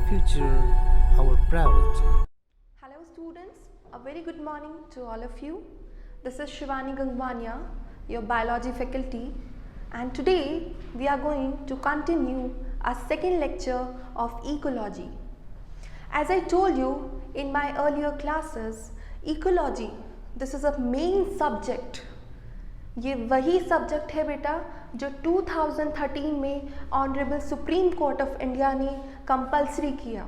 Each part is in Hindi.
future our priority. Hello students, a very good morning to all of you. This is Shivani Gangwania, your biology faculty, and today we are going to continue our second lecture of ecology. As I told you in my earlier classes, ecology, this is a main subject. ये वही सब्जेक्ट है बेटा जो 2013 में honourable Supreme Court of India ने कंपल्सरी किया.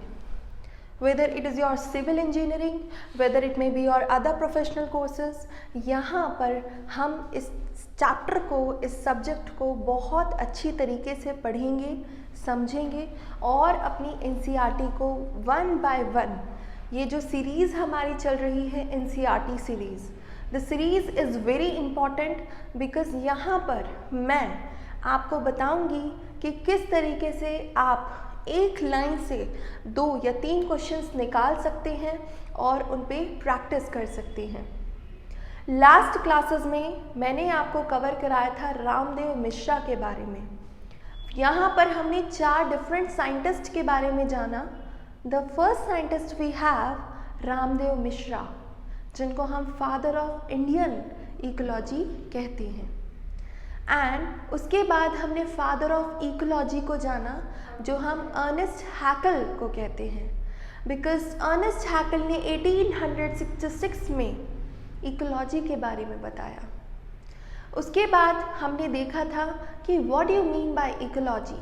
Whether it is your civil engineering, whether it may be your other professional courses, यहाँ पर हम इस चैप्टर को, इस सब्जेक्ट को बहुत अच्छी तरीके से पढ़ेंगे, समझेंगे और अपनी एनसीईआरटी को वन बाय वन, ये जो सीरीज़ हमारी चल रही है NCERT series, the series is very important because यहाँ पर मैं आपको बताऊँगी कि किस तरीके से आप एक लाइन से 2 या 3 क्वेश्चंस निकाल सकते हैं और उन पे प्रैक्टिस कर सकते हैं. लास्ट क्लासेस में मैंने आपको कवर कराया था रामदेव मिश्रा के बारे में. यहाँ पर हमने 4 डिफरेंट साइंटिस्ट के बारे में जाना. The first scientist we have Ramdev Mishra, जिनको हम फादर ऑफ इंडियन इकोलॉजी कहते हैं. एंड उसके बाद हमने फादर ऑफ इकोलॉजी को जाना, जो हम अर्नेस्ट हैकल को कहते हैं, बिकॉज अर्नेस्ट हैकल ने 1866 में इकोलॉजी के बारे में बताया. उसके बाद हमने देखा था कि what do you mean by ecology.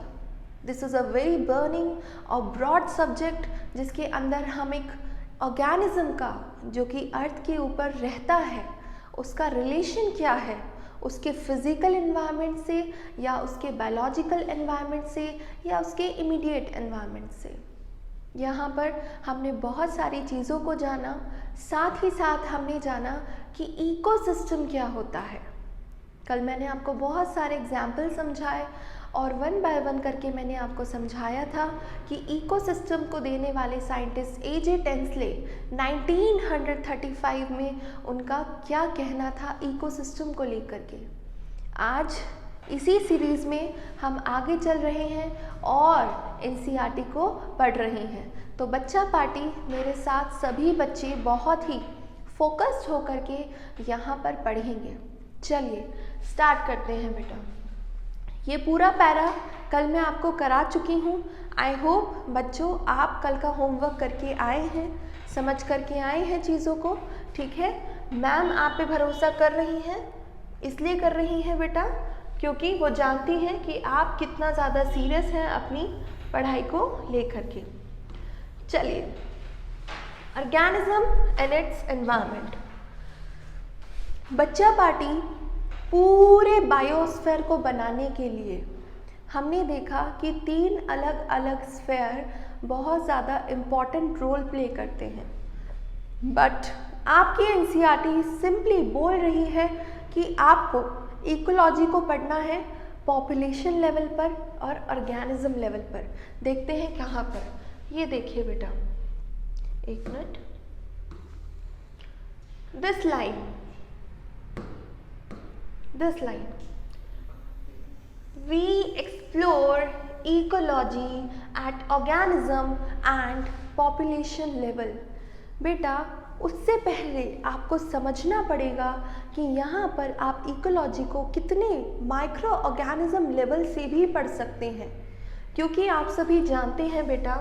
This is a very burning और ब्रॉड सब्जेक्ट जिसके अंदर हम एक ऑर्गेनिज्म का जो कि अर्थ के ऊपर रहता है उसका रिलेशन क्या है, उसके फिज़िकल एनवायरनमेंट से या उसके बायोलॉजिकल एनवायरनमेंट से या उसके इमीडिएट एनवायरनमेंट से. यहाँ पर हमने बहुत सारी चीज़ों को जाना. साथ ही साथ हमने जाना कि इकोसिस्टम क्या होता है. कल मैंने आपको बहुत सारे एग्जाम्पल समझाए और वन बाय वन करके मैंने आपको समझाया था कि इकोसिस्टम को देने वाले साइंटिस्ट एजे टेंसले 1935 में उनका क्या कहना था इकोसिस्टम को लेकर के. आज इसी सीरीज़ में हम आगे चल रहे हैं और एनसीईआरटी को पढ़ रहे हैं. तो बच्चा पार्टी मेरे साथ सभी बच्चे बहुत ही फोकस्ड होकर के यहाँ पर पढ़ेंगे. चलिए स्टार्ट करते हैं बेटा. ये पूरा पैरा कल मैं आपको करा चुकी हूँ. आई होप बच्चों आप कल का होमवर्क करके आए हैं, समझ करके आए हैं चीज़ों को. ठीक है, मैम आप पे भरोसा कर रही हैं, इसलिए कर रही हैं बेटा क्योंकि वो जानती हैं कि आप कितना ज़्यादा सीरियस हैं अपनी पढ़ाई को लेकर के. चलिए, ऑर्गेनिज्म एंड इट्स एनवायरनमेंट. बच्चा पार्टी पूरे बायोस्फीयर को बनाने के लिए हमने देखा कि 3 अलग अलग स्फीयर बहुत ज़्यादा इम्पॉर्टेंट रोल प्ले करते हैं. बट आपकी एनसीईआरटी सिंपली बोल रही है कि आपको इकोलॉजी को पढ़ना है पॉपुलेशन लेवल पर और ऑर्गेनिज्म लेवल पर. देखते हैं कहाँ पर. ये देखिए बेटा, एक minute. This line, this line, we explore ecology at organism and population level. बेटा उससे पहले आपको समझना पड़ेगा कि यहाँ पर आप इकोलॉजी को कितने माइक्रो ऑर्गेनिज्म लेवल से भी पढ़ सकते हैं, क्योंकि आप सभी जानते हैं बेटा,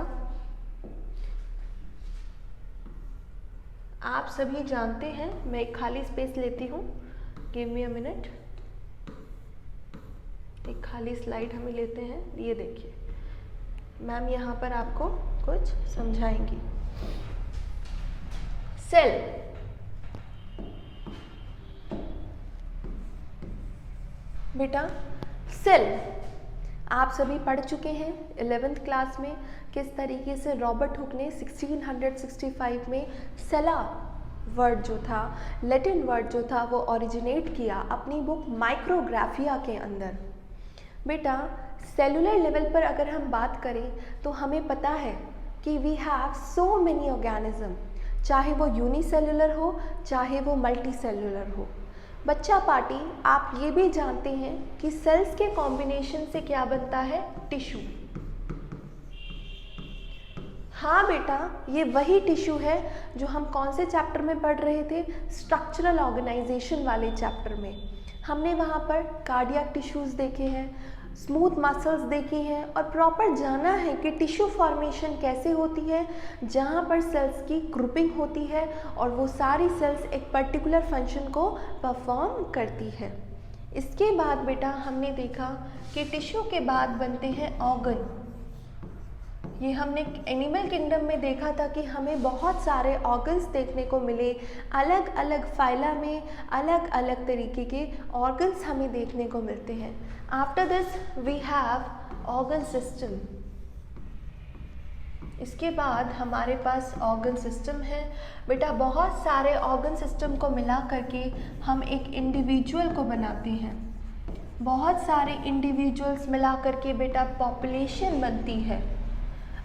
आप सभी जानते हैं. मैं एक खाली स्पेस लेती हूँ, गिव मी अ मिनट. एक खाली स्लाइड हमें लेते हैं. ये देखिए मैम यहाँ पर आपको कुछ समझाएंगी. सेल, बेटा सेल आप सभी पढ़ चुके हैं 11th क्लास में किस तरीके से रॉबर्ट हुक ने 1665 में सेला वर्ड जो था, लैटिन वर्ड जो था, वो ओरिजिनेट किया अपनी बुक माइक्रोग्राफिया के अंदर. बेटा सेलुलर लेवल पर अगर हम बात करें तो हमें पता है कि we have so many organism, चाहे वो यूनिसेलुलर हो चाहे वो मल्टी सेलुलर हो. बच्चा पार्टी आप ये भी जानते हैं कि सेल्स के कॉम्बिनेशन से क्या बनता है, टिश्यू. हाँ बेटा, ये वही टिश्यू है जो हम कौन से चैप्टर में पढ़ रहे थे, स्ट्रक्चरल ऑर्गेनाइजेशन वाले चैप्टर में। हमने वहाँ पर कार्डियक टिश्यूज़ देखे हैं, स्मूथ मसल्स देखी हैं और प्रॉपर जाना है कि टिश्यू फॉर्मेशन कैसे होती है, जहाँ पर सेल्स की ग्रुपिंग होती है और वो सारी सेल्स एक पर्टिकुलर फंक्शन को परफॉर्म करती है। इसके बाद बेटा हमने देखा कि टिश्यू के बाद बनते हैं ऑर्गन। ये हमने एनिमल किंगडम में देखा था कि हमें बहुत सारे ऑर्गन्स देखने को मिले, अलग अलग फाइला में अलग अलग तरीके के ऑर्गन्स हमें देखने को मिलते हैं। After this we have organ system. इसके बाद हमारे पास ऑर्गन सिस्टम है बेटा। बहुत सारे ऑर्गन सिस्टम को मिला करके हम एक इंडिविजुअल को बनाते हैं। बहुत सारे इंडिविजुअल्स मिला करके बेटा पॉपुलेशन बनती है।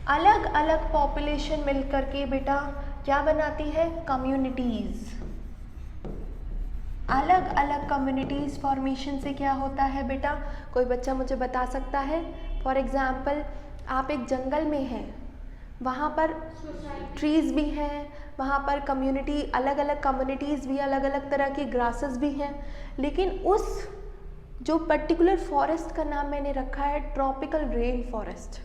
अलग अलग पॉपुलेशन मिलकर के बेटा क्या बनाती है, कम्युनिटीज़। अलग अलग कम्युनिटीज़ फॉर्मेशन से क्या होता है बेटा, कोई बच्चा मुझे बता सकता है? फॉर एग्ज़ाम्पल आप एक जंगल में हैं, वहाँ पर ट्रीज़ भी हैं, वहाँ पर कम्युनिटी अलग अलग कम्युनिटीज़ भी, अलग अलग तरह की ग्रासेस भी हैं, लेकिन उस जो पर्टिकुलर फॉरेस्ट का नाम मैंने रखा है ट्रॉपिकल रेन फॉरेस्ट।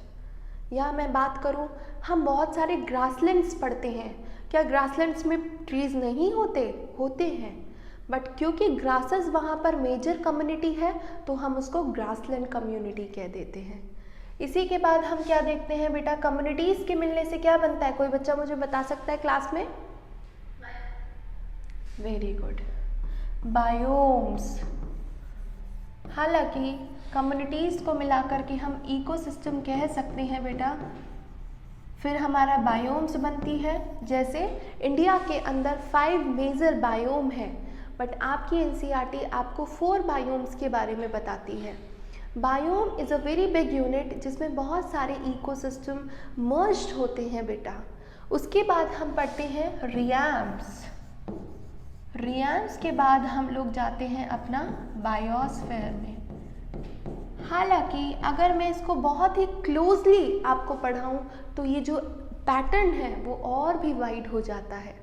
या मैं बात करूं, हम बहुत सारे ग्रासलैंड्स पढ़ते हैं। क्या ग्रासलैंड्स में ट्रीज़ नहीं होते? होते हैं, बट क्योंकि ग्रासेस वहाँ पर मेजर कम्युनिटी है तो हम उसको ग्रासलैंड कम्युनिटी कह देते हैं। इसी के बाद हम क्या देखते हैं बेटा, कम्युनिटीज़ के मिलने से क्या बनता है? कोई बच्चा मुझे बता सकता है क्लास में? Very good, biomes. हालांकि कम्युनिटीज़ को मिलाकर के हम इकोसिस्टम कह सकते हैं बेटा। फिर हमारा बायोम्स बनती है। जैसे इंडिया के अंदर 5 मेजर बायोम है, बट आपकी एनसीईआरटी आपको 4 बायोम्स के बारे में बताती है। Biome is a very big unit जिसमें बहुत सारे इकोसिस्टम मर्ज्ड होते हैं बेटा। उसके बाद हम पढ़ते हैं रियाम्स। रियाम्स के बाद हम लोग जाते हैं अपना बायोस्फीयर में। हालांकि अगर मैं इसको बहुत ही क्लोजली आपको पढ़ाऊँ तो ये जो पैटर्न है वो और भी वाइड हो जाता है,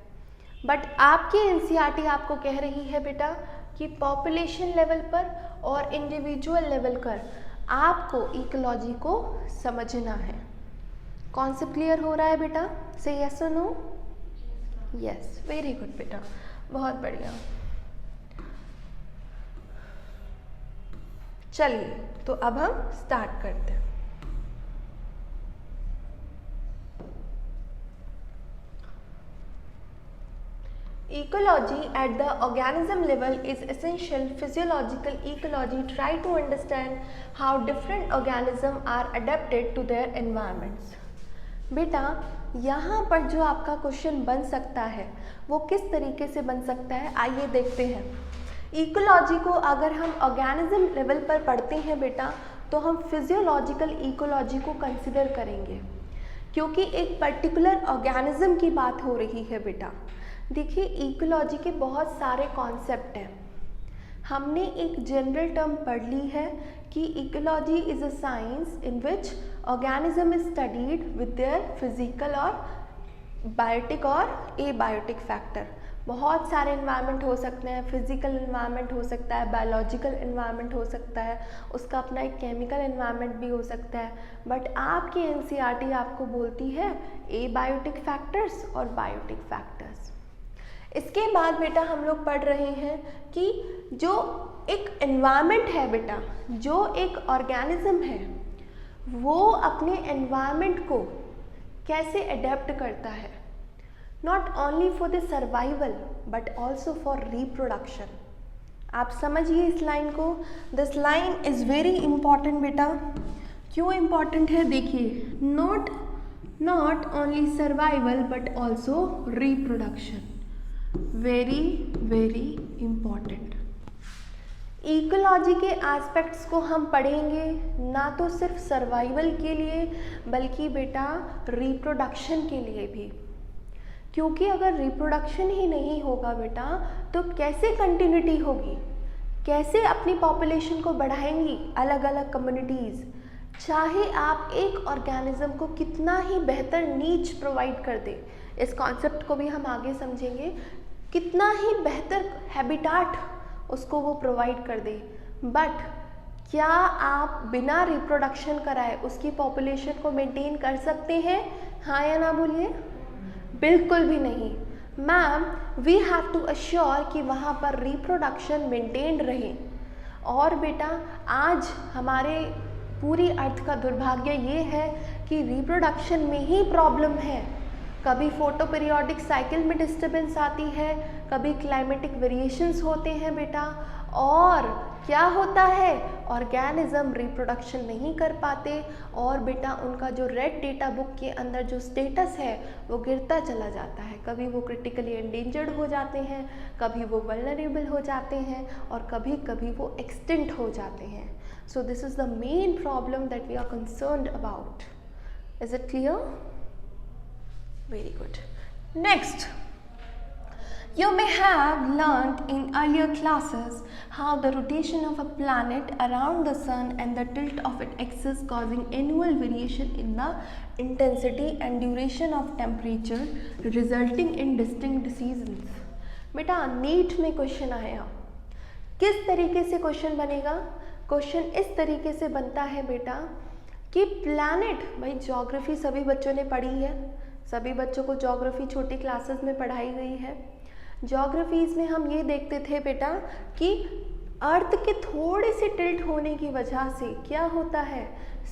बट आपकी एनसीईआरटी आपको कह रही है बेटा कि पॉपुलेशन लेवल पर और इंडिविजुअल लेवल पर आपको इकोलॉजी को समझना है। कॉन्सेप्ट क्लियर हो रहा है बेटा? से यस और नो? यस, वेरी गुड बेटा, बहुत बढ़िया। चलिए तो अब हम स्टार्ट करते हैं। Ecology at the organism level is essential physiological ecology. Try to understand how different organisms are adapted to their environments. बेटा यहाँ पर जो आपका क्वेश्चन बन सकता है वो किस तरीके से बन सकता है, आइए देखते हैं। इकोलॉजी को अगर हम ऑर्गेनिज्म लेवल पर पढ़ते हैं बेटा तो हम फिजियोलॉजिकल इकोलॉजी को कंसिडर करेंगे, क्योंकि एक पर्टिकुलर ऑर्गेनिज्म की बात हो रही है बेटा। देखिए इकोलॉजी के बहुत सारे कॉन्सेप्ट हैं। हमने एक जनरल टर्म पढ़ ली है कि ecology is a science in which organism is studied with their physical और बायोटिक और एबायोटिक फैक्टर। बहुत सारे इन्वायरमेंट हो सकते हैं, फिजिकल इन्वायरमेंट हो सकता है, बायोलॉजिकल इन्वायरमेंट हो सकता है, उसका अपना एक केमिकल इन्वायरमेंट भी हो सकता है, बट आपकी एनसीईआरटी आपको बोलती है एबायोटिक फैक्टर्स और बायोटिक फैक्टर्स। इसके बाद बेटा हम लोग पढ़ रहे हैं कि जो एक एनवायरनमेंट है बेटा, जो एक ऑर्गेनिज्म है वो अपने एनवायरनमेंट को कैसे अडेप्ट करता है, not only for the survival but also for reproduction. आप समझिए इस लाइन को, this line is very important बेटा। क्यों इम्पॉर्टेंट है? देखिए, not only survival but also reproduction, very very important. Ecology के एस्पेक्ट्स को हम पढ़ेंगे ना तो सिर्फ सर्वाइवल के लिए बल्कि बेटा रिप्रोडक्शन के लिए भी, क्योंकि अगर रिप्रोडक्शन ही नहीं होगा बेटा तो कैसे कंटिन्यूटी होगी, कैसे अपनी पॉपुलेशन को बढ़ाएंगी अलग अलग कम्युनिटीज़। चाहे आप एक ऑर्गेनिज्म को कितना ही बेहतर नीच प्रोवाइड कर दें, इस कॉन्सेप्ट को भी हम आगे समझेंगे, कितना ही बेहतर हैबिटाट उसको वो प्रोवाइड कर दे, बट क्या आप बिना रिप्रोडक्शन कराए उसकी पॉपुलेशन को मेंटेन कर सकते हैं? हाँ या ना बोलिए? बिल्कुल भी नहीं ma'am. We have to assure कि वहाँ पर रिप्रोडक्शन मेंटेन्ड रहे। और बेटा आज हमारे पूरी अर्थ का दुर्भाग्य ये है कि रिप्रोडक्शन में ही प्रॉब्लम है। कभी फोटो पीरियोडिक साइकिल में डिस्टर्बेंस आती है, कभी क्लाइमेटिक वेरिएशंस होते हैं बेटा, और क्या होता है, ऑर्गेनिज्म रिप्रोडक्शन नहीं कर पाते और बेटा उनका जो रेड डेटा बुक के अंदर जो स्टेटस है वो गिरता चला जाता है। कभी वो क्रिटिकली एंडेंजर्ड हो जाते हैं, कभी वो वल्नरेबल हो जाते हैं और कभी कभी वो एक्सटिंक्ट हो जाते हैं। So this is the main problem that we are concerned about. Is it clear? Very good. Next, you may have learnt in earlier classes how the rotation of a planet around the sun and the tilt of its axis causing annual variation in the intensity and duration of temperature resulting in distinct seasons. बेटा नीट में क्वेश्चन आया, किस तरीके से क्वेश्चन बनेगा? क्वेश्चन इस तरीके से बनता है बेटा कि प्लैनेट, भाई ज्योग्राफी सभी बच्चों ने पढ़ी है, सभी बच्चों को ज्योग्राफी छोटी क्लासेस में पढ़ाई गई है। ज्योग्राफीज में हम ये देखते थे बेटा कि अर्थ के थोड़े से टिल्ट होने की वजह से क्या होता है,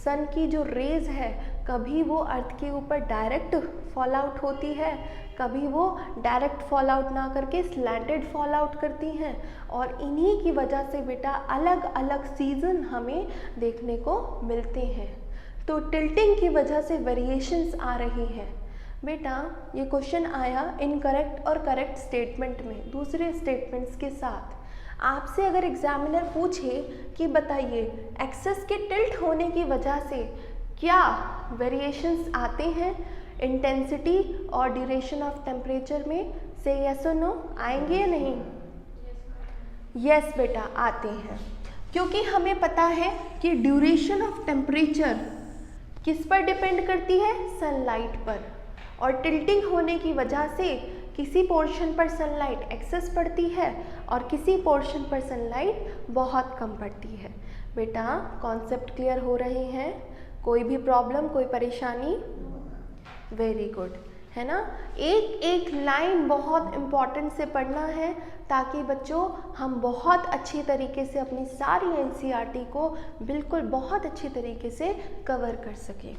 सन की जो रेज है कभी वो अर्थ के ऊपर डायरेक्ट फॉल आउट होती है, कभी वो डायरेक्ट फॉल आउट ना करके स्लैंटेड फॉल आउट करती हैं, और इन्हीं की वजह से बेटा अलग अलग सीजन हमें देखने को मिलते हैं। तो टिल्टिंग की वजह से वेरिएशंस आ रही हैं। बेटा ये क्वेश्चन आया इनकरेक्ट और करेक्ट स्टेटमेंट में, दूसरे स्टेटमेंट्स के साथ। आपसे अगर एग्जामिनर पूछे कि बताइए एक्सेस के टिल्ट होने की वजह से क्या वेरिएशंस आते हैं इंटेंसिटी और ड्यूरेशन ऑफ टेम्परेचर में, से यस और नो, आएंगे या नहीं? यस बेटा आते हैं, क्योंकि हमें पता है कि ड्यूरेशन ऑफ टेम्परेचर किस पर डिपेंड करती है? सनलाइट पर। और टिल्टिंग होने की वजह से किसी पोर्शन पर सनलाइट एक्सेस पड़ती है और किसी पोर्शन पर सनलाइट बहुत कम पड़ती है। बेटा कॉन्सेप्ट क्लियर हो रहे हैं? कोई भी प्रॉब्लम, कोई परेशानी? वेरी गुड, है ना? एक एक लाइन बहुत इम्पॉर्टेंट से पढ़ना है ताकि बच्चों हम बहुत अच्छी तरीके से अपनी सारी एनसीईआरटी को बिल्कुल बहुत अच्छी तरीके से कवर कर सकें।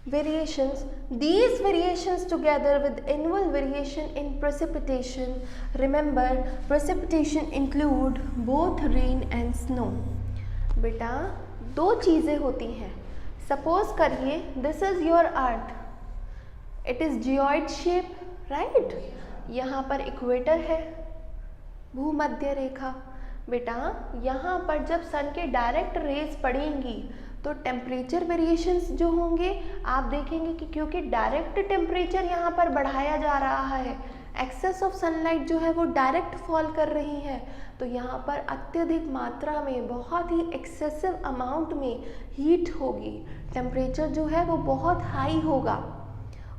Variations. These variations together with annual variation in precipitation. Remember, precipitation include both rain and snow. बेटा दो चीज़ें होती हैं। Suppose करिए this is your earth. It is geoid shape, right? यहाँ पर इक्वेटर है, भूमध्य रेखा। बेटा यहाँ पर जब सन के डायरेक्ट रेज पड़ेंगी तो टेम्परेचर वेरिएशंस जो होंगे आप देखेंगे कि क्योंकि डायरेक्ट टेम्परेचर यहाँ पर बढ़ाया जा रहा है, एक्सेस ऑफ सनलाइट जो है वो डायरेक्ट फॉल कर रही है, तो यहाँ पर अत्यधिक मात्रा में, बहुत ही एक्सेसिव अमाउंट में हीट होगी, टेम्परेचर जो है वो बहुत हाई होगा।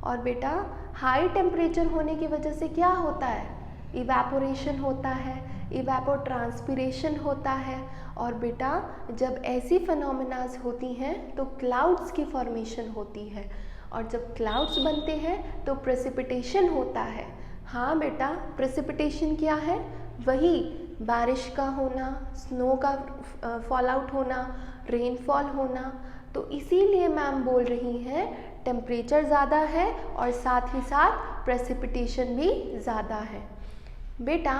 और बेटा हाई टेम्परेचर होने की वजह से क्या होता है? इवेपोरेशन होता है, इवेपोट्रांसपिरेशन होता है, और बेटा जब ऐसी फिनोमेनाज होती हैं तो क्लाउड्स की फॉर्मेशन होती है, और जब क्लाउड्स बनते हैं तो प्रेसिपिटेशन होता है। हाँ बेटा प्रेसिपिटेशन क्या है? वही बारिश का होना, स्नो का फॉल आउट होना, रेनफॉल होना। तो इसीलिए मैम बोल रही हैं टेम्परेचर ज़्यादा है और साथ ही साथ प्रेसिपिटेशन भी ज़्यादा है। बेटा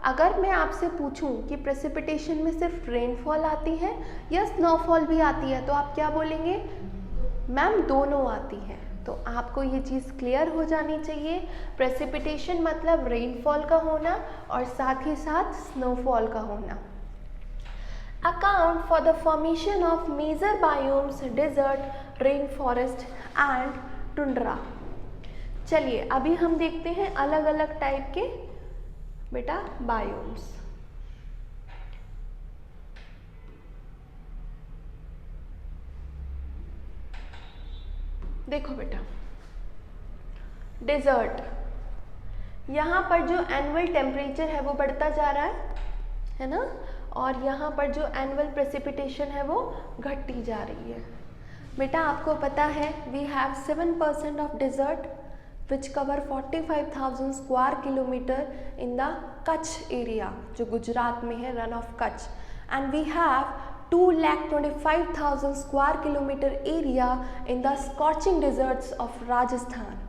अगर मैं आपसे पूछूं कि प्रेसिपिटेशन में सिर्फ रेनफॉल आती है या स्नोफॉल भी आती है, तो आप क्या बोलेंगे? मैम दोनों आती हैं। तो आपको ये चीज़ क्लियर हो जानी चाहिए, प्रेसिपिटेशन मतलब रेनफॉल का होना और साथ ही साथ स्नोफॉल का होना। Account for the formation of major biomes, desert, rain forest and tundra. चलिए अभी हम देखते हैं अलग अलग टाइप के बेटा बायोम्स। देखो बेटा, डेजर्ट, यहाँ पर जो एनुअल टेम्परेचर है वो बढ़ता जा रहा है ना, और यहाँ पर जो एनुअल प्रेसिपिटेशन है वो घटती जा रही है। बेटा आपको पता है we have 7% of desert which cover 45,000 square kilometre in the Kutch area, जो गुजरात में है, Rann of Kutch, and we have 2,25,000 square kilometre area in the scorching deserts of Rajasthan.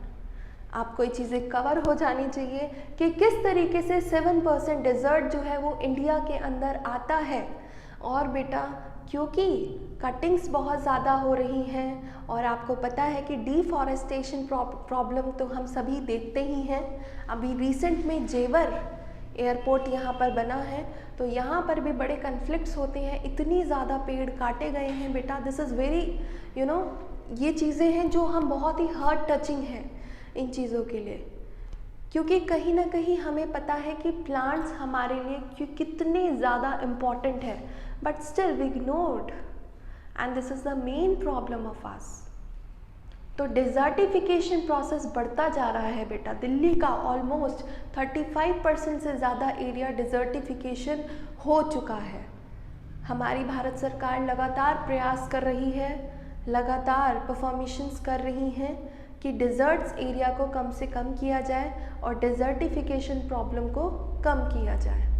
आपको ये चीज़ें कवर हो जानी चाहिए कि किस तरीके से 7% डेजर्ट जो है वो इंडिया के अंदर आता है। और बेटा क्योंकि कटिंग्स बहुत ज़्यादा हो रही हैं और आपको पता है कि डिफॉरेस्टेशन प्रॉब्लम तो हम सभी देखते ही हैं। अभी रिसेंट में जेवर एयरपोर्ट यहाँ पर बना है, तो यहाँ पर भी बड़े कन्फ्लिक्ट्स होते हैं, इतनी ज़्यादा पेड़ काटे गए हैं बेटा। दिस इज़ वेरी ये चीज़ें हैं जो हम बहुत ही हार्ट टचिंग हैं इन चीज़ों के लिए, क्योंकि कहीं ना कहीं हमें पता है कि प्लांट्स हमारे लिए कितने ज़्यादा इम्पॉर्टेंट है, but still we ignored, and this is the main problem of us. तो डिज़र्टिफिकेशन प्रोसेस बढ़ता जा रहा है बेटा। दिल्ली का ऑलमोस्ट 35% से ज़्यादा एरिया डिज़र्टिफिकेशन हो चुका है। हमारी भारत सरकार लगातार प्रयास कर रही है, लगातार परफॉर्मेशंस कर रही हैं कि डिज़र्ट्स एरिया को कम से कम किया जाए और डिज़र्टिफिकेशन प्रॉब्लम को कम किया जाए।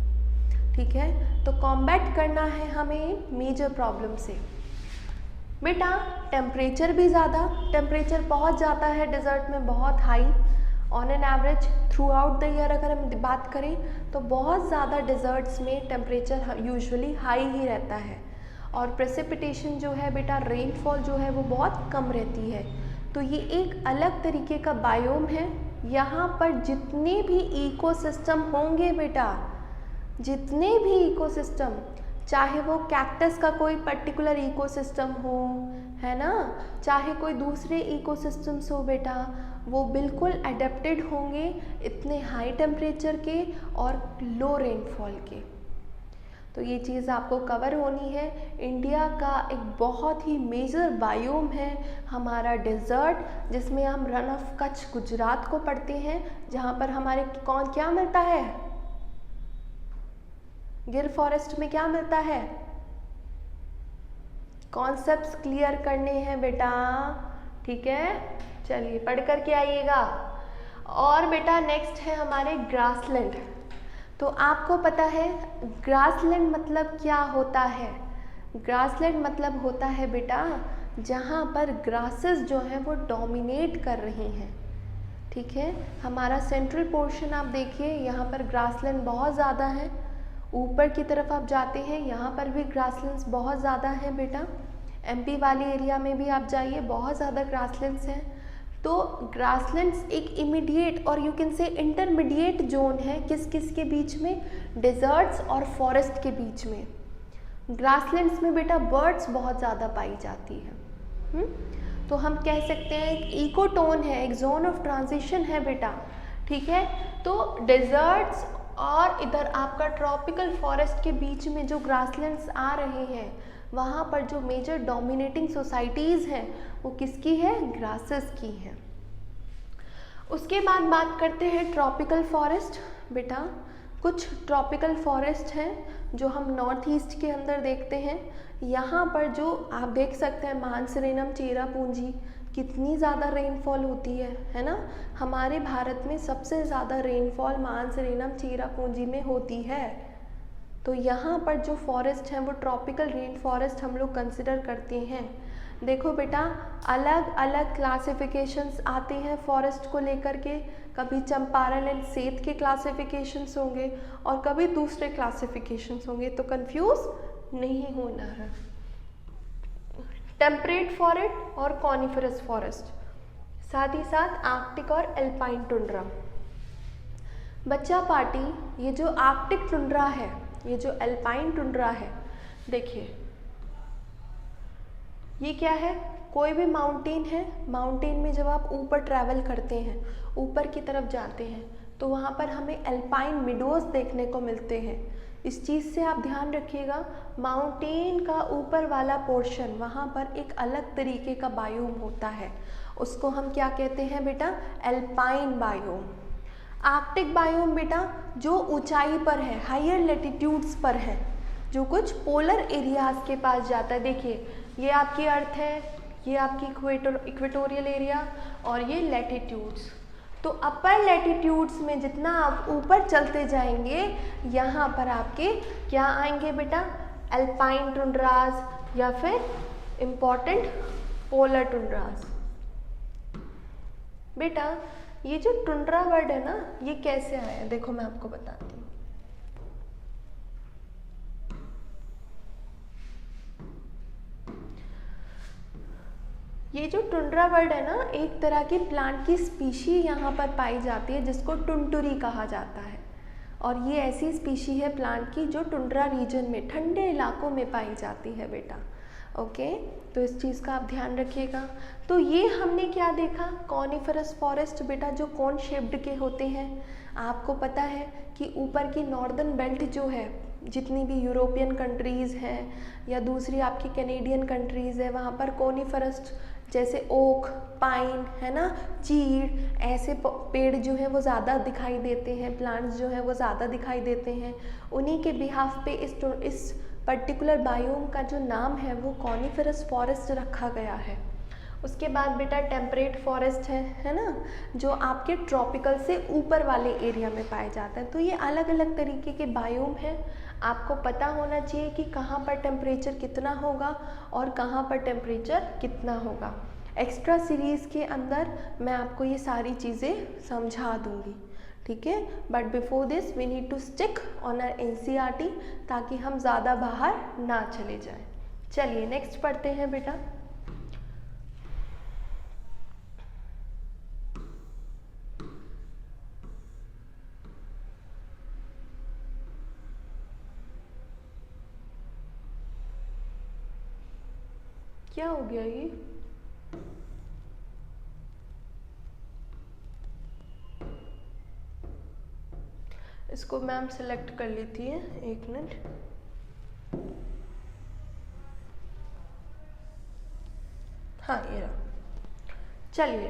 ठीक है, तो कॉम्बैट करना है हमें मेजर प्रॉब्लम से। बेटा टेम्परेचर भी ज़्यादा, टेम्परेचर पहुंच जाता है डिज़र्ट में बहुत high, on an average through out the year अगर हम बात करें तो बहुत ज़्यादा डिज़र्ट्स में टेम्परेचर यूजुअली हाई ही रहता है, और प्रेसिपिटेशन जो है बेटा, रेनफॉल जो है वो बहुत कम रहती है। तो ये एक अलग तरीके का बायोम है। यहाँ पर जितने भी इकोसिस्टम होंगे बेटा, जितने भी इकोसिस्टम, चाहे वो कैक्टस का कोई पर्टिकुलर इकोसिस्टम हो, है ना, चाहे कोई दूसरे इकोसिस्टम्स हो बेटा, वो बिल्कुल अडेप्टेड होंगे इतने हाई टेम्परेचर के और लो रेनफॉल के। तो ये चीज़ आपको कवर होनी है। इंडिया का एक बहुत ही मेजर बायोम है हमारा डेजर्ट, जिसमें हम रन ऑफ कच्छ गुजरात को पढ़ते हैं, जहाँ पर हमारे क्या मिलता है, गिर फॉरेस्ट में क्या मिलता है। कॉन्सेप्ट्स क्लियर करने हैं बेटा, ठीक है, चलिए पढ़ कर के आइएगा। और बेटा नेक्स्ट है हमारे ग्रासलैंड। तो आपको पता है ग्रासलैंड मतलब क्या होता है। ग्रासलैंड मतलब होता है बेटा जहाँ पर ग्रासेस जो हैं वो डोमिनेट कर रही हैं। ठीक है, हमारा सेंट्रल पोर्शन आप देखिए, यहाँ पर ग्रासलैंड बहुत ज़्यादा है। ऊपर की तरफ आप जाते हैं, यहाँ पर भी ग्रासलैंड्स बहुत ज़्यादा हैं बेटा। एमपी वाले एरिया में भी आप जाइए, बहुत ज़्यादा ग्रासलैंड्स हैं। तो ग्रासलैंड्स एक इमीडिएट और you can say intermediate zone है किस किस के बीच में, डेजर्ट्स और फॉरेस्ट के बीच में। ग्रासलैंड्स में बेटा बर्ड्स बहुत ज़्यादा पाई जाती है। तो हम कह सकते हैं एक इकोटोन है, एक जोन ऑफ ट्रांजिशन है बेटा। ठीक है, तो डेजर्ट्स और इधर आपका ट्रॉपिकल फॉरेस्ट के बीच में जो ग्रासलैंड्स आ रहे हैं, वहाँ पर जो मेजर डोमिनेटिंग सोसाइटीज़ हैं वो किसकी है, ग्रासेस की है। उसके बाद बात करते हैं ट्रॉपिकल फॉरेस्ट। बेटा कुछ ट्रॉपिकल फॉरेस्ट हैं जो हम नॉर्थ ईस्ट के अंदर देखते हैं। यहाँ पर जो आप देख सकते हैं मानसरेनम, चेरापूंजी, कितनी ज़्यादा रेनफॉल होती है ना। हमारे भारत में सबसे ज़्यादा रेनफॉल मानसरेनम, चेरापूंजी में होती है। तो यहाँ पर जो फॉरेस्ट हैं वो ट्रॉपिकल रेन फॉरेस्ट हम लोग कंसिडर करते हैं। देखो बेटा अलग अलग क्लासिफिकेशंस आते हैं फॉरेस्ट को लेकर के, कभी चंपारण एंड सेठ के क्लासिफिकेशंस होंगे और कभी दूसरे क्लासिफिकेशंस होंगे, तो कंफ्यूज नहीं होना है। टेम्परेट फॉरेस्ट और कॉनिफरस फॉरेस्ट, साथ ही साथ आर्कटिक और एल्पाइन टुंड्रा। बच्चा पार्टी, ये जो आर्कटिक टुंड्रा है, ये जो एल्पाइन टुंड्रा है, देखिए ये क्या है, कोई भी माउंटेन है। माउंटेन में जब आप ऊपर ट्रैवल करते हैं, ऊपर की तरफ जाते हैं, तो वहाँ पर हमें एल्पाइन मिडोज देखने को मिलते हैं। इस चीज़ से आप ध्यान रखिएगा, माउंटेन का ऊपर वाला पोर्शन वहाँ पर एक अलग तरीके का बायोम होता है, उसको हम क्या कहते हैं बेटा, एल्पाइन बायोम। आर्कटिक बायोम बेटा जो ऊंचाई पर है, हायर लेटिट्यूड्स पर है, जो कुछ पोलर एरियाज के पास जाता है। देखिए ये आपकी अर्थ है, ये आपकी इक्वेटोरियल एरिया और ये लैटिट्यूड्स। तो अपर लैटिट्यूड्स में जितना आप ऊपर चलते जाएंगे यहाँ पर आपके क्या आएंगे बेटा, अल्पाइन टुंड्रास या फिर इम्पॉर्टेंट पोलर टुंड्रास। बेटा ये जो टुंड्रा वर्ड है ना, ये कैसे आया है, देखो मैं आपको बताती हूँ। ये जो टुंड्रा वर्ड है ना, एक तरह की प्लांट की स्पीशी यहाँ पर पाई जाती है जिसको टुंटुरी कहा जाता है, और ये ऐसी स्पीशी है प्लांट की जो टुंड्रा रीजन में, ठंडे इलाकों में पाई जाती है बेटा। ओके, तो इस चीज़ का आप ध्यान रखिएगा। तो ये हमने क्या देखा, कॉनिफरस फॉरेस्ट बेटा जो कॉन शेप्ड के होते हैं। आपको पता है कि ऊपर की नॉर्दर्न बेल्ट जो है, जितनी भी यूरोपियन कंट्रीज़ हैं या दूसरी आपकी कैनेडियन कंट्रीज़ है, वहाँ पर कॉनिफरस जैसे ओक, पाइन है ना, चीड़, ऐसे पेड़ जो हैं वो ज़्यादा दिखाई देते हैं, प्लांट्स जो हैं वो ज़्यादा दिखाई देते हैं। उन्हीं के बिहाफ पे इस पर्टिकुलर बायोम का जो नाम है वो कॉनिफरस फॉरेस्ट रखा गया है। उसके बाद बेटा टेम्परेट फॉरेस्ट है ना, जो आपके ट्रॉपिकल से ऊपर वाले एरिया में पाए जाता है। तो ये अलग अलग तरीके के बायोम हैं। आपको पता होना चाहिए कि कहाँ पर टेम्परेचर कितना होगा और कहाँ पर टेम्परेचर कितना होगा। एक्स्ट्रा सीरीज़ के अंदर मैं आपको ये सारी चीज़ें समझा दूँगी, ठीक है। But before this we need to stick on our NCERT ताकि हम ज़्यादा बाहर ना चले जाएं। चलिए नेक्स्ट पढ़ते हैं बेटा। क्या हो गया ये, इसको मैम सेलेक्ट कर लेती है, एक मिनट। हाँ ये रहा। चलिए,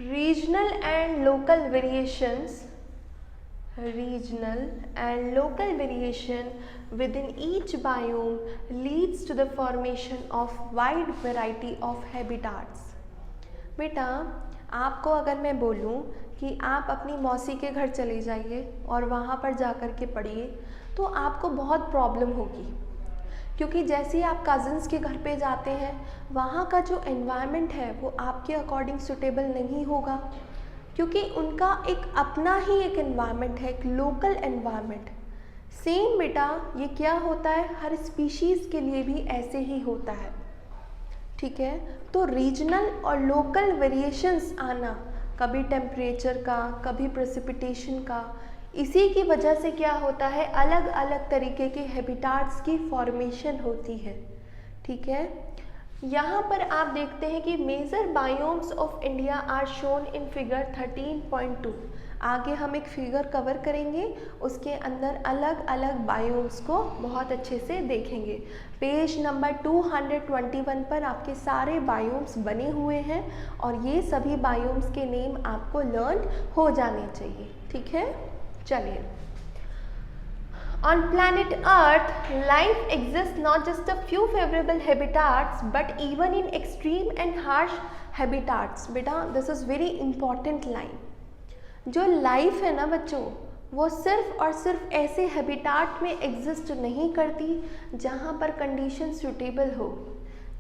regional and local variations, regional and local variation within each biome leads to the formation of wide variety of habitats। बेटा आपको अगर मैं बोलूँ कि आप अपनी मौसी के घर चले जाइए और वहाँ पर जा कर के पढ़िए, तो आपको बहुत प्रॉब्लम होगी, क्योंकि जैसे ही आप कज़न्स के घर पे जाते हैं वहाँ का जो एनवायरनमेंट है वो आपके अकॉर्डिंग सूटेबल नहीं होगा, क्योंकि उनका एक अपना ही एक एनवायरनमेंट है, एक लोकल एनवायरनमेंट। सेम बेटा ये क्या होता है, हर स्पीशीज़ के लिए भी ऐसे ही होता है, ठीक है। तो रीजनल और लोकल वेरिएशंस आना, कभी टेम्परेचर का, कभी प्रेसिपिटेशन का, इसी की वजह से क्या होता है, अलग अलग तरीके के हैबिटाट्स की फॉर्मेशन होती है, ठीक है। यहाँ पर आप देखते हैं कि major biomes of India are shown in figure 13.2। आगे हम एक फिगर कवर करेंगे, उसके अंदर अलग अलग बायोम्स को बहुत अच्छे से देखेंगे। पेज नंबर 221 पर आपके सारे बायोम्स बने हुए हैं और ये सभी बायोम्स के नेम आपको लर्न हो जाने चाहिए, ठीक है। चलिए, On planet Earth, life exists not just a few favorable habitats but even in extreme and harsh habitats। बेटा this is very important line। जो लाइफ है ना बच्चों, वो सिर्फ और सिर्फ ऐसे हैबिटाट में एग्जिस्ट नहीं करती जहाँ पर कंडीशन सूटेबल हो।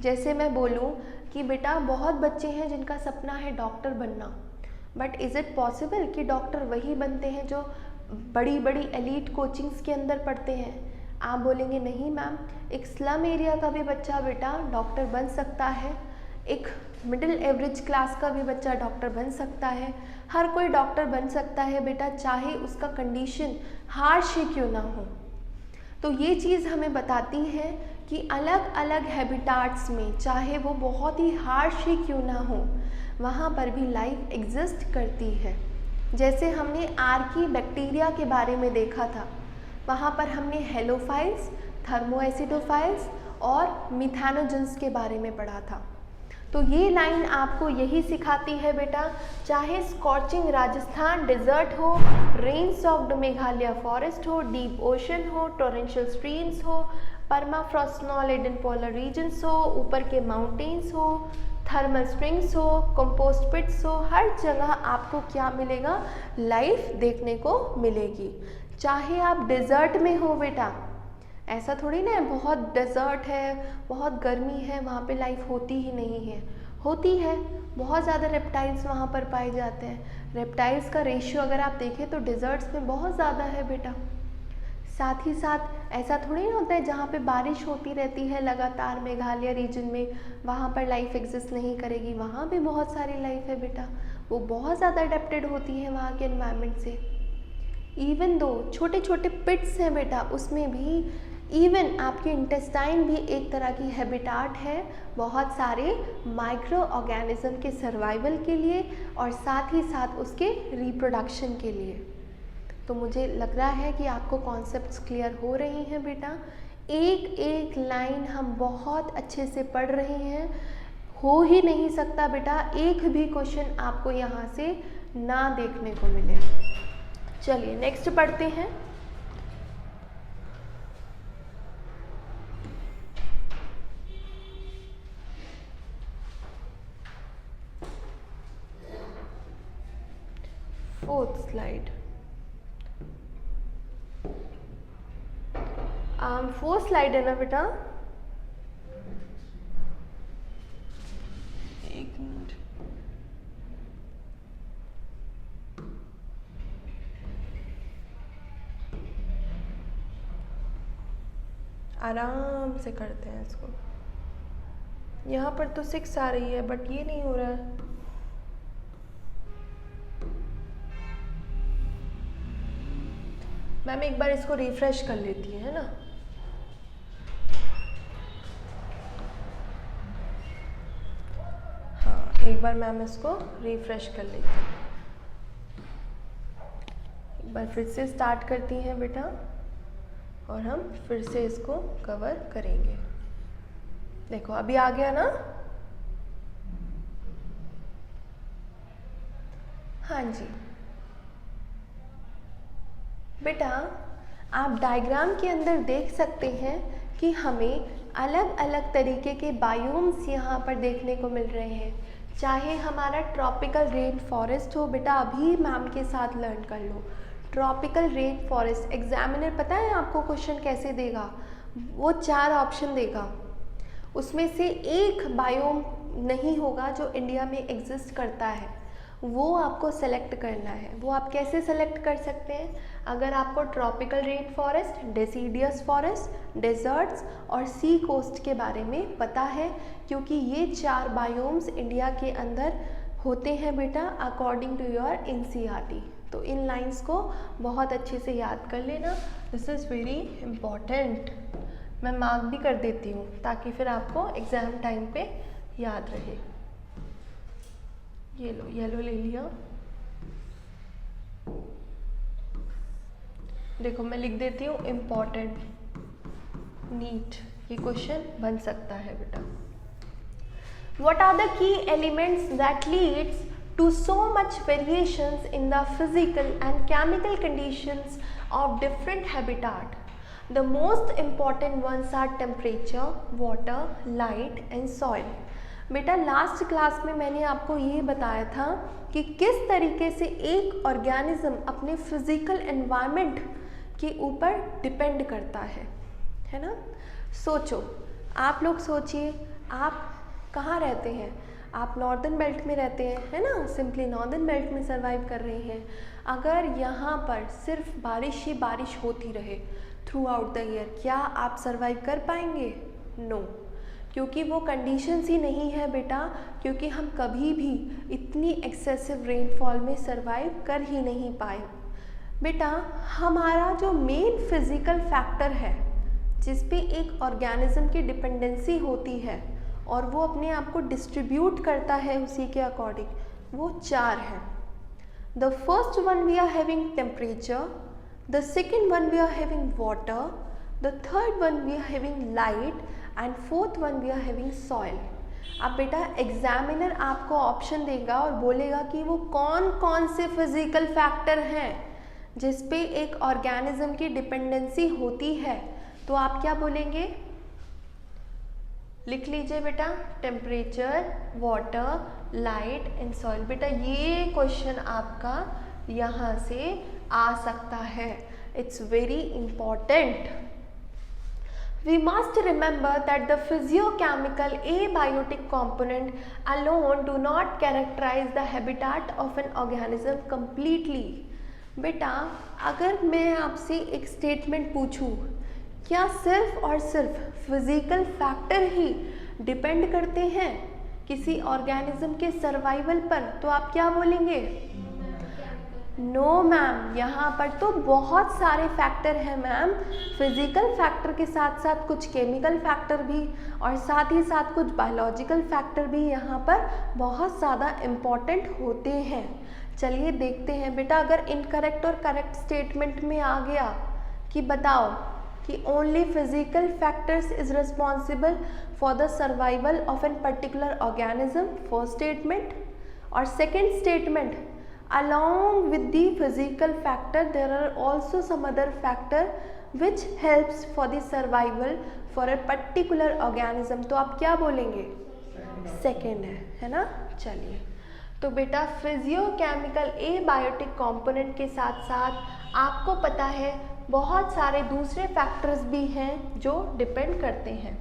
जैसे मैं बोलूँ कि बेटा बहुत बच्चे हैं जिनका सपना है डॉक्टर बनना, बट इज़ इट पॉसिबल कि डॉक्टर वही बनते हैं जो बड़ी बड़ी एलीट कोचिंग्स के अंदर पढ़ते हैं? आप बोलेंगे नहीं मैम, एक स्लम एरिया का भी बच्चा बेटा डॉक्टर बन सकता है, एक मिडिल एवरेज क्लास का भी बच्चा डॉक्टर बन सकता है, हर कोई डॉक्टर बन सकता है बेटा, चाहे उसका कंडीशन हार्श ही क्यों ना हो। तो ये चीज़ हमें बताती है कि अलग अलग हैबिटाट्स में, चाहे वो बहुत ही हार्श ही क्यों ना हो, वहाँ पर भी लाइफ एग्जिस्ट करती है। जैसे हमने आर्की बैक्टीरिया के बारे में देखा था, वहाँ पर हमने हेलोफाइल्स, थर्मोएसिडोफाइल्स और मिथेनोजेंस के बारे में पढ़ा था। तो ये लाइन आपको यही सिखाती है बेटा, चाहे स्कॉचिंग राजस्थान डेजर्ट हो, range of the Meghalaya forest हो, डीप ओशन हो, टोरेंशियल स्ट्रीम्स हो, परमाफ्रॉस्ट नॉलेड इन पोलर रीजन्स हो, ऊपर के माउंटेन्स हो, थर्मल स्प्रिंग्स हो, कंपोस्ट पिट्स हो, हर जगह आपको क्या मिलेगा, लाइफ देखने को मिलेगी। चाहे आप डेजर्ट में हो बेटा, ऐसा थोड़ी ना है बहुत डेजर्ट है, बहुत गर्मी है, वहाँ पे लाइफ होती ही नहीं है, होती है। बहुत ज़्यादा रेप्टाइल्स वहाँ पर पाए जाते हैं। रेप्टाइल्स का रेशियो अगर आप देखें तो डेजर्ट्स में बहुत ज़्यादा है बेटा। साथ ही साथ ऐसा थोड़ी ना होता है जहाँ पे बारिश होती रहती है लगातार मेघालय रीजन में, वहाँ पर लाइफ एग्जिस्ट नहीं करेगी, वहाँ भी बहुत सारी लाइफ है बेटा। वो बहुत ज़्यादा अडेप्टेड होती है वहाँ के एनवायरनमेंट से। इवन दो छोटे छोटे पिट्स हैं बेटा, उसमें भी इवन आपके इंटेस्टाइन भी एक तरह की हैबिटाट है बहुत सारे माइक्रो ऑर्गेनिज्म के सर्वाइवल के लिए और साथ ही साथ उसके रिप्रोडक्शन के लिए। तो मुझे लग रहा है कि आपको कॉन्सेप्ट्स क्लियर हो रही हैं बेटा। एक एक लाइन हम बहुत अच्छे से पढ़ रहे हैं, हो ही नहीं सकता बेटा एक भी क्वेश्चन आपको यहाँ से ना देखने को मिले। चलिए नेक्स्ट पढ़ते हैं। फोर्थ स्लाइड, फोर्थ स्लाइड है ना बेटा, एक मिनट। आराम से करते हैं इसको। यहाँ पर तो 6 आ रही है बट ये नहीं हो रहा है। मैम एक बार इसको रिफ्रेश कर लेती है ना। हाँ एक बार मैम इसको रिफ्रेश कर लेती है। एक बार फिर से स्टार्ट करती हैं बेटा और हम फिर से इसको कवर करेंगे। देखो अभी आ गया ना। हाँ जी बेटा, आप डायग्राम के अंदर देख सकते हैं कि हमें अलग अलग तरीके के बायोम्स यहाँ पर देखने को मिल रहे हैं। चाहे हमारा ट्रॉपिकल रेन फॉरेस्ट हो बेटा, अभी मैम के साथ लर्न कर लो। ट्रॉपिकल रेन फॉरेस्ट एग्जामिनर पता है आपको क्वेश्चन कैसे देगा, वो 4 ऑप्शन देगा, उसमें से एक बायोम नहीं होगा जो इंडिया में एग्जिस्ट करता है, वो आपको सेलेक्ट करना है। वो आप कैसे सेलेक्ट कर सकते हैं, अगर आपको tropical rain forest, deciduous forest, deserts और सी कोस्ट के बारे में पता है, क्योंकि ये 4 बायोम्स इंडिया के अंदर होते हैं बेटा अकॉर्डिंग टू योर एनसीईआरटी। तो इन लाइंस को बहुत अच्छे से याद कर लेना, दिस इज़ वेरी इम्पॉर्टेंट। मैं मार्क भी कर देती हूँ ताकि फिर आपको एग्ज़ाम टाइम पे याद रहे। ये लो येलो ले लिया, देखो मैं लिख देती हूँ इम्पॉर्टेंट, नीट, ये क्वेश्चन बन सकता है बेटा। What are the key elements that leads to so much variations in the physical and chemical conditions of different habitat? The most important ones are temperature, water, light and soil. बेटा लास्ट क्लास में मैंने आपको ये बताया था कि किस तरीके से एक ऑर्गेनिज्म अपने फिजिकल एनवायरनमेंट के ऊपर डिपेंड करता है ना। सोचो, आप लोग सोचिए, आप कहाँ रहते हैं, आप नॉर्दर्न बेल्ट में रहते हैं, है ना, सिंपली नॉर्दर्न बेल्ट में सर्वाइव कर रहे हैं। अगर यहाँ पर सिर्फ बारिश ही बारिश होती रहे थ्रू आउट द ईयर, क्या आप सर्वाइव कर पाएंगे? नो, क्योंकि वो कंडीशंस ही नहीं है बेटा, क्योंकि हम कभी भी इतनी एक्सेसिव रेनफॉल में सर्वाइव कर ही नहीं पाए बेटा। हमारा जो मेन फिजिकल फैक्टर है जिस पे एक ऑर्गेनिज्म की डिपेंडेंसी होती है और वो अपने आप को डिस्ट्रीब्यूट करता है उसी के अकॉर्डिंग, वो 4 हैं। The first one we are having temperature, The second one we are having water. The third one we are having light and fourth one we are having soil. अब बेटा एग्जामिनर आपको ऑप्शन देगा और बोलेगा कि वो कौन कौन से फिजिकल फैक्टर हैं जिस पे एक ऑर्गेनिज्म की डिपेंडेंसी होती है, तो आप क्या बोलेंगे? लिख लीजिए बेटा, temperature, water, light and soil. बेटा ये क्वेश्चन आपका यहाँ से आ सकता है। It's very important. We must remember that the physiochemical abiotic component alone do not characterize the habitat of an organism completely. बेटा अगर मैं आपसे एक स्टेटमेंट पूछूं, क्या सिर्फ और सिर्फ फिजिकल फैक्टर ही डिपेंड करते हैं किसी ऑर्गेनिज्म के सर्वाइवल पर, तो आप क्या बोलेंगे? नो मैम, यहाँ पर तो बहुत सारे फैक्टर हैं मैम। फिजिकल फैक्टर के साथ साथ कुछ केमिकल फैक्टर भी और साथ ही साथ कुछ बायोलॉजिकल फैक्टर भी यहाँ पर बहुत ज़्यादा इम्पॉर्टेंट होते हैं। चलिए देखते हैं बेटा, अगर इनकरेक्ट और करेक्ट स्टेटमेंट में आ गया कि बताओ कि only physical factors is responsible for the survival of an particular organism, first statement. और second statement, along with the physical factor there are also some other factor which helps for the survival for a particular organism, तो आप क्या बोलेंगे? सेकेंड है ना। चलिए, तो बेटा फिजियोकेमिकल एबायोटिक कंपोनेंट के साथ साथ आपको पता है बहुत सारे दूसरे फैक्टर्स भी हैं जो डिपेंड करते हैं।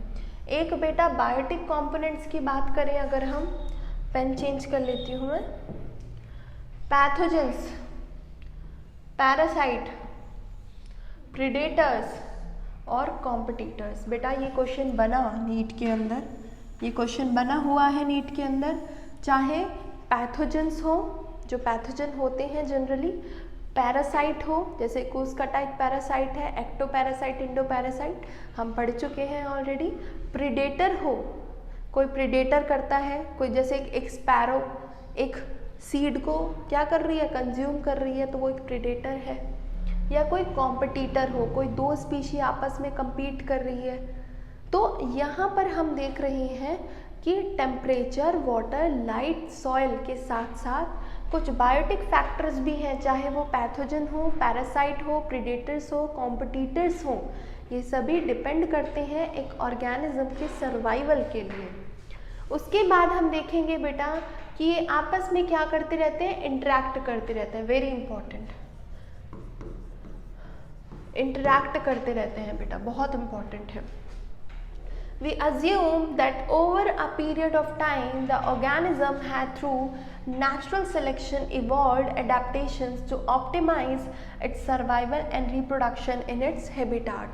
एक बेटा बायोटिक कंपोनेंट्स की बात करें, अगर हम पेन चेंज कर लेती हूँ मैं, पैथोजेंस, पैरासाइट, प्रीडेटर्स और कॉम्पिटिटर्स। बेटा ये क्वेश्चन बना नीट के अंदर, ये क्वेश्चन बना हुआ है नीट के अंदर। चाहे पैथोजेंस हो, जो पैथोजन होते हैं जनरली, पैरासाइट हो, जैसे कोस्काटा एक पैरासाइट है, एक्टोपैरासाइट, इंडोपैरासाइट हम पढ़ चुके हैं ऑलरेडी। प्रीडेटर हो, कोई प्रीडेटर करता है, कोई जैसे एक स्पैरो एक सीड को क्या कर रही है? कंज्यूम कर रही है, तो वो एक प्रीडेटर है। या कोई कॉम्पिटिटर हो, कोई दो स्पीशी आपस में compete कर रही है। तो यहाँ पर हम देख रहे हैं कि टेम्परेचर, वाटर, लाइट, सॉइल के साथ साथ कुछ बायोटिक फैक्टर्स भी हैं, चाहे वो पैथोजन हो, पैरासाइट हो, प्रीडेटर्स हो, कॉम्पिटिटर्स हो, ये सभी डिपेंड करते हैं एक ऑर्गेनिज्म के सर्वाइवल के लिए। उसके बाद हम देखेंगे बेटा कि ये आपस में क्या करते रहते हैं? इंटरैक्ट करते रहते हैं। वेरी इंपॉर्टेंट, इंटरैक्ट करते रहते हैं बेटा, बहुत इंपॉर्टेंट है। We assume that over a period of time the organism had through natural selection evolved adaptations to optimize its survival and reproduction in its habitat.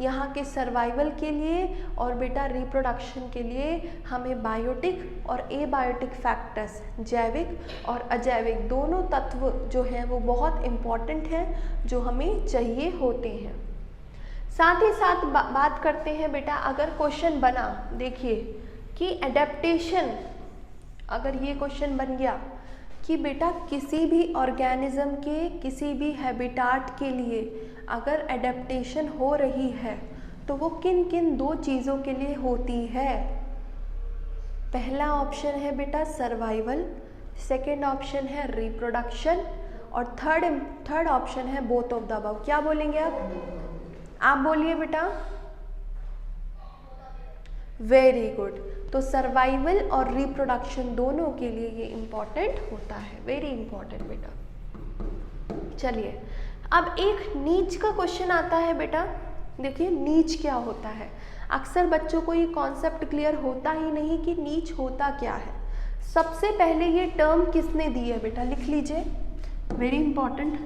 यहाँ के सर्वाइवल के लिए और बेटा रिप्रोडक्शन के लिए हमें बायोटिक और एबायोटिक फैक्टर्स, जैविक और अजैविक दोनों तत्व जो हैं वो बहुत इम्पॉर्टेंट हैं, जो हमें चाहिए होते हैं। साथ ही साथ बात करते हैं बेटा, अगर क्वेश्चन बना, देखिए कि एडेप्टेशन, अगर ये क्वेश्चन बन गया कि बेटा किसी भी ऑर्गेनिज्म के किसी भी हैबिटाट के लिए अगर एडेप्टेशन हो रही है तो वो किन किन दो चीज़ों के लिए होती है? पहला ऑप्शन है बेटा सर्वाइवल, सेकेंड ऑप्शन है रिप्रोडक्शन और थर्ड ऑप्शन है बोथ ऑफ द अबव। क्या बोलेंगे आप बोलिए बेटा। वेरी गुड, तो सर्वाइवल और रिप्रोडक्शन दोनों के लिए ये इम्पॉर्टेंट होता है, वेरी इम्पॉर्टेंट बेटा। चलिए अब एक नीच का क्वेश्चन आता है बेटा। देखिए नीच क्या होता है, अक्सर बच्चों को ये कॉन्सेप्ट क्लियर होता ही नहीं कि नीच होता क्या है। सबसे पहले ये टर्म किसने दी है बेटा, लिख लीजिए, वेरी इंपॉर्टेंट।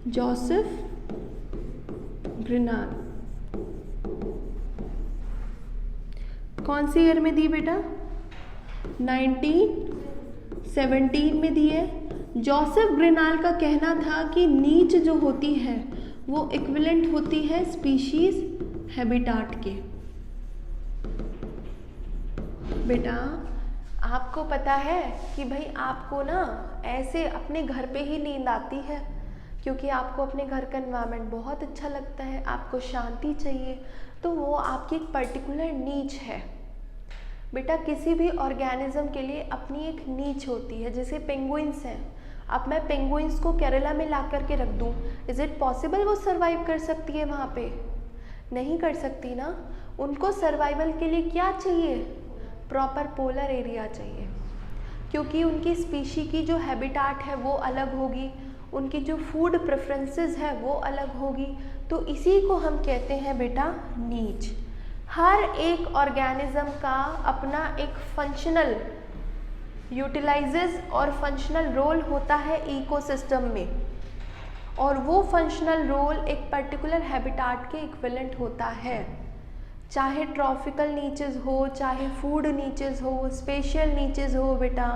जोसेफ ग्रिनाल। कौन सी ईयर में दी बेटा? 1917 में दी है। जोसेफ ग्रिनाल का कहना था कि नीच जो होती है वो इक्विवेलेंट होती है स्पीशीज हैबिटाट के। बेटा आपको पता है कि भाई आपको ना ऐसे अपने घर पे ही नींद आती है, क्योंकि आपको अपने घर का एनवायरनमेंट बहुत अच्छा लगता है, आपको शांति चाहिए, तो वो आपकी एक पर्टिकुलर नीच है। बेटा किसी भी ऑर्गेनिज्म के लिए अपनी एक नीच होती है। जैसे पेंगुइन्स हैं, अब मैं पेंगुइन्स को केरला में ला कर के रख दूँ, इज़ इट पॉसिबल वो सर्वाइव कर सकती है वहाँ पे? नहीं कर सकती ना। उनको सर्वाइवल के लिए क्या चाहिए? प्रॉपर पोलर एरिया चाहिए, क्योंकि उनकी स्पीशी की जो हैबिटाट है वो अलग होगी, उनकी जो फूड प्रेफरेंसेस है वो अलग होगी। तो इसी को हम कहते हैं बेटा नीच। हर एक ऑर्गेनिज्म का अपना एक फंक्शनल यूटिलाइजेस और फंक्शनल रोल होता है इकोसिस्टम में, और वो फंक्शनल रोल एक पर्टिकुलर हैबिटाट के इक्विवेलेंट होता है। चाहे ट्रॉपिकल नीचेस हो, चाहे फूड नीचेस हो, स्पेशियल नीचेस हो बेटा,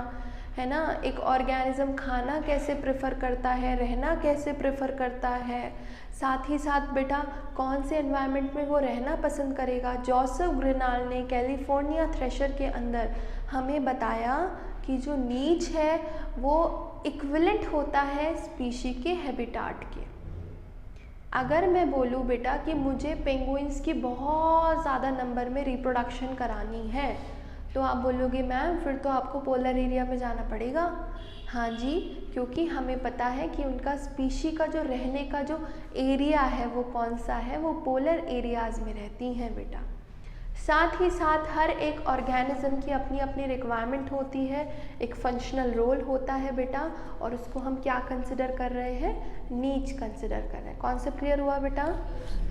है ना। एक ऑर्गेनिज्म खाना कैसे प्रेफर करता है, रहना कैसे प्रेफर करता है, साथ ही साथ बेटा कौन से एनवायरनमेंट में वो रहना पसंद करेगा। जोसेफ ग्रिनाल ने कैलिफोर्निया थ्रेशर के अंदर हमें बताया कि जो नीच है वो इक्विवेलेंट होता है स्पीशी के हैबिटाट के। अगर मैं बोलूँ बेटा कि मुझे पेंगुइन्स की बहुत ज़्यादा नंबर में रिप्रोडक्शन करानी है, तो आप बोलोगे मैम फिर तो आपको पोलर एरिया में जाना पड़ेगा। हाँ जी, क्योंकि हमें पता है कि उनका स्पीशी का जो रहने का जो एरिया है वो कौन सा है, वो पोलर एरियाज़ में रहती हैं बेटा। साथ ही साथ हर एक ऑर्गेनिज्म की अपनी अपनी रिक्वायरमेंट होती है, एक फंक्शनल रोल होता है बेटा, और उसको हम क्या कंसिडर कर रहे हैं? नीच कंसिडर कर रहे हैं। कॉन्सेप्ट क्लियर हुआ बेटा?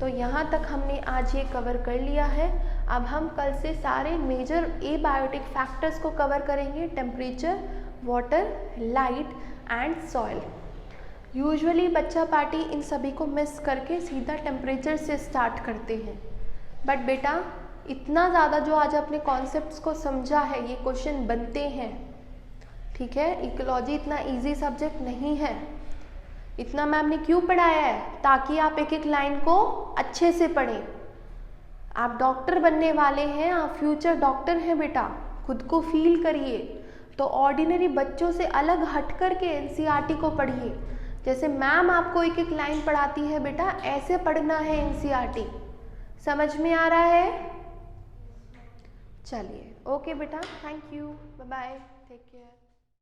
तो यहाँ तक हमने आज ये कवर कर लिया है। अब हम कल से सारे मेजर एबायोटिक फैक्टर्स को कवर करेंगे, temperature, water, light and soil. Usually बच्चा पार्टी इन सभी को मिस करके सीधा टेम्परेचर से स्टार्ट करते हैं, बट बेटा इतना ज़्यादा जो आज अपने कॉन्सेप्ट्स को समझा है, ये क्वेश्चन बनते हैं, ठीक है। इकोलॉजी इतना इजी सब्जेक्ट नहीं है। इतना मैम ने क्यों पढ़ाया है? ताकि आप एक एक लाइन को अच्छे से पढ़ें। आप डॉक्टर बनने वाले हैं, आप फ्यूचर डॉक्टर हैं बेटा, खुद को फील करिए। तो ऑर्डिनरी बच्चों से अलग हट कर के एनसीईआरटी को पढ़िए। जैसे मैम आपको एक एक लाइन पढ़ाती है बेटा, ऐसे पढ़ना है एनसीईआरटी। समझ में आ रहा है? चलिए, ओके बेटा, thank you, bye bye, take care.